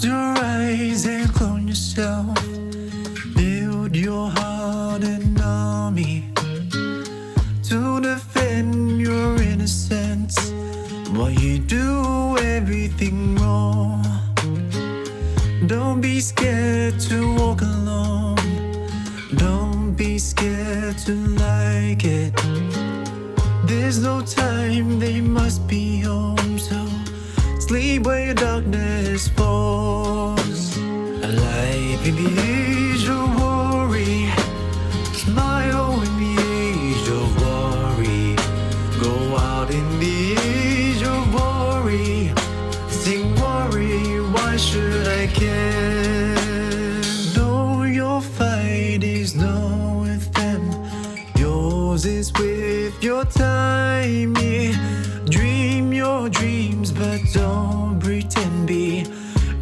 Close your eyes and clone yourself. Build your heart an army to defend your innocence while you do everything wrong. Don't be scared to walk alone. Don't be scared to like it. There's no time, they must be home. So sleep where your darkness falls. Alive in the age of worry. Smile in the age of worry. Go out in the age of worry. Sing worry, why should I care? Know your fight is not with them. Yours is with your time, yeah. Dream your dreams, but don't pretend. Be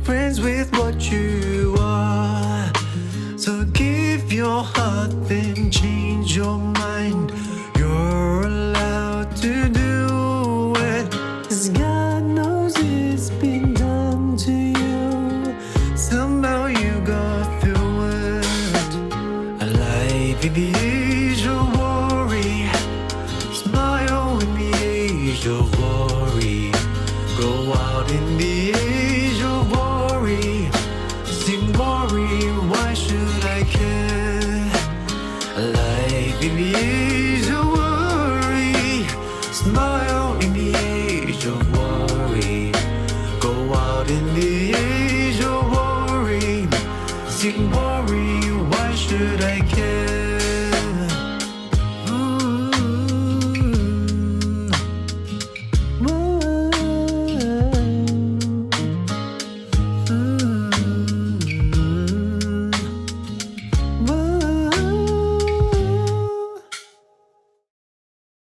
friends with what you are. So give your heart, then change your mind. You're allowed to do it, 'cause God knows it's been done to you. Somehow you got through it. Alive in the age of worry. Smile in the age of worry. Go out in the age of worry. Sing worry, why should I care? Alive in the age of worry. Smile in the age of worry. Go out in the age